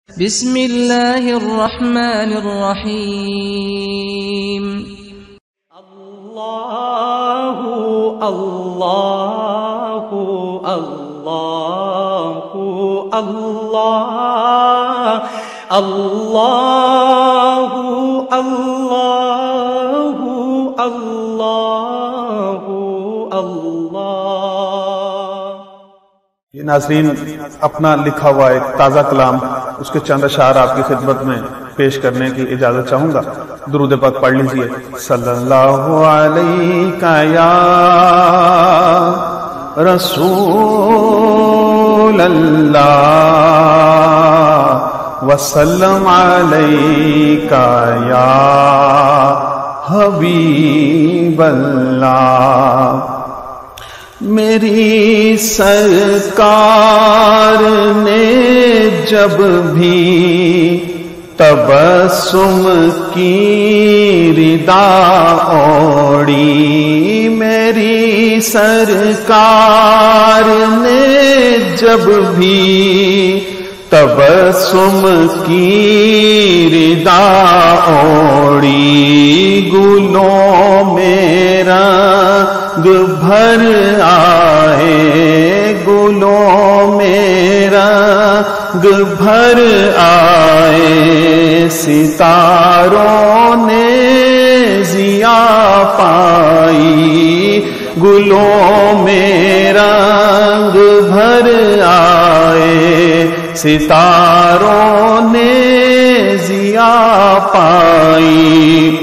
بسم اللہ الرحمن الرحیم اللہ اللہ اللہ اللہ اللہ اللہ اللہ اللہ۔ یہ ناظرین اپنا لکھا ہوا ایک تازہ کلام، اس کے چند اشعار آپ کی خدمت میں پیش کرنے کی اجازت چاہوں گا۔ درود پاک پڑھ لیجئے۔ صلی اللہ علیہ یا رسول اللہ وسلم علیہ یا حبیب اللہ۔ میری سرکار نے جب بھی تبسم کی ردا اوڑھی، میری سرکار نے جب بھی تبسم کی ردا اوڑھی، گلوں میں رنگ بھر آئے، گلوں میں رنگ بھر آئے، ستاروں نے ضیا پائی، گلوں میں رنگ بھر آئے، ستاروں نے ضیا پائی۔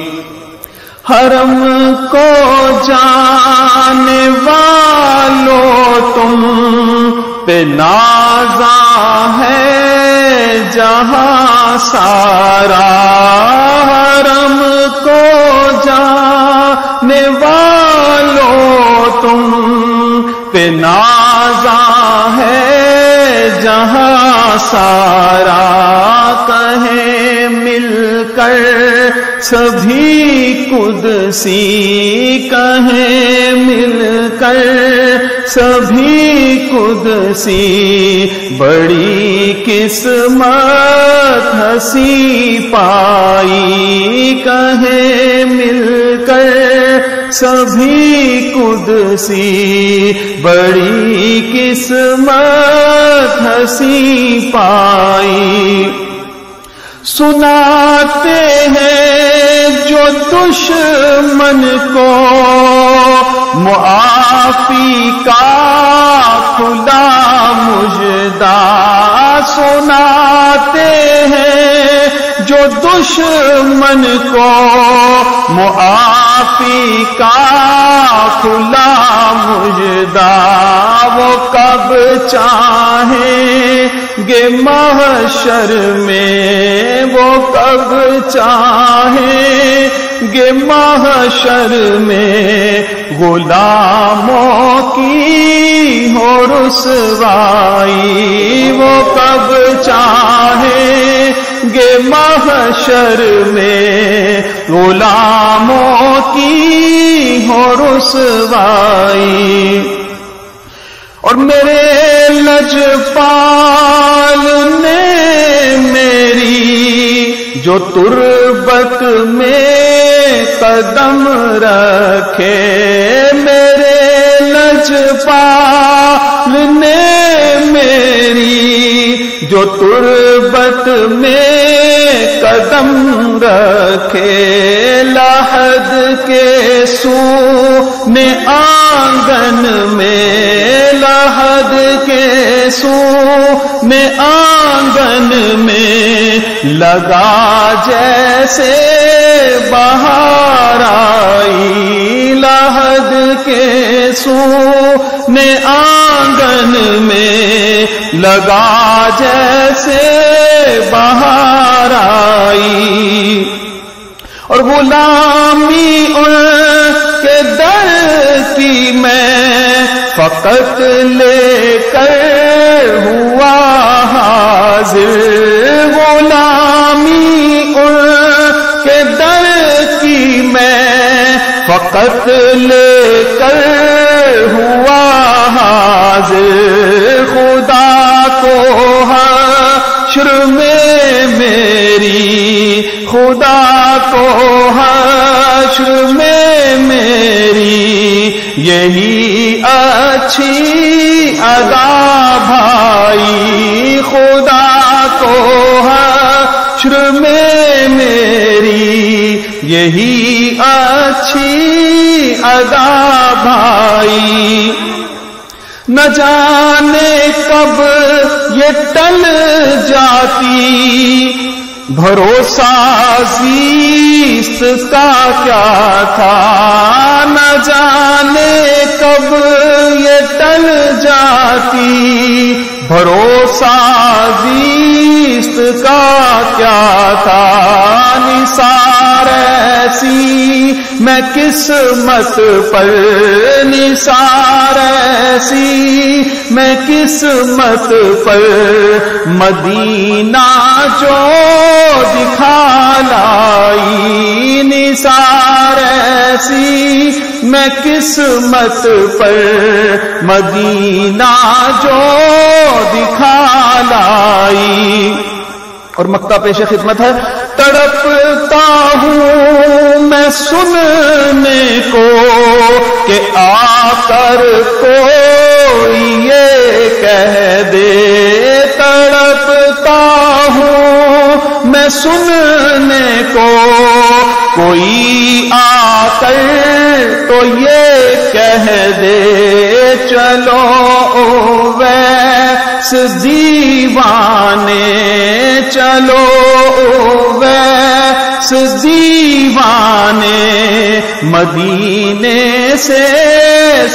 حرم کو جانے والوں تم پہ نازاں ہے جہاں سارا، حرم کو جانے والوں تم پہ نازاں ہے جہاں سارا، کہیں مل کر سبھی قدسی، کہیں مل کر سبھی قدسی، بڑی قسمت ہنسی پائی، کہیں مل کر سبھی قدسی، بڑی قسمت ہنسی پائی۔ سناتے ہیں جو دشمن کو معافی کا کھلا مژدہ، سناتے ہیں جو دشمن کو معافی کا کھلا مژدہ، وہ کب چاہیں گے محشر میں، وہ کب چاہیں گے محشر میں غلاموں کی ہو رسوائی، وہ کب چاہیں گے محشر میں غلاموں کی ہو رسوائی۔ اور میرے لجپال نے میری جو تربت میں قدم رکھے، میرے لجپال نے میری جو تربت میں قدم رکھے، لحد کے سونے آنگن میں، لحد کے سونے آنگن میں لگا جیسے بہار آئی، لحد کے سونے آنگن میں لگا جیسے بہار آئی۔ اور غلامی ان کے در کی میں فقط لے کر ہوا حاضر، غلامی ان کے در کی میں فقط لے کر ہوا حاضر، خدا کو حشر میں میری خدا کو حشر میں میری یہی اچھی ادا بھائی خدا کو حشر میں میری یہی اچھی ادا بھائی نہ جانے کب یہ ٹل جاتی بھروسہ زیست کا کیا تھا نہ جانے کب یہ ٹل جاتی بھروسہ زیست کا کیا تھا نثار ایسی میں قسمت پر نثار ایسی میں قسمت پر مدینہ جو دکھا لائی نثار ایسی میں قسمت پر مدینہ جو دکھا لائی. اور مکہ پیش خدمت ہے. تڑپتا ہوں میں سننے کو کہ آ کر کوئی یہ کہہ دے تڑپتا ہوں میں سننے کو کوئی آ کر تو یہ کہہ دے چلو ویس دیوانے چلو ویس دیوانے مدینے سے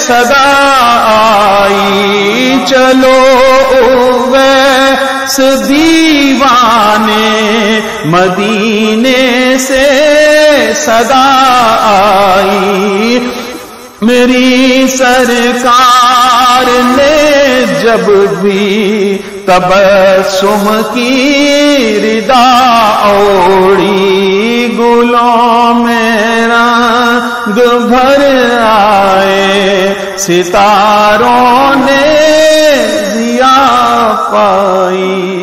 صدا آئی چلو ویس دیوانے مدینے سے صدا آئی. میری سرکار نے جب بھی تبسم کی ردا اوڑی گلوں میں رنگ بھر آئے ستاروں نے ضیا پائی.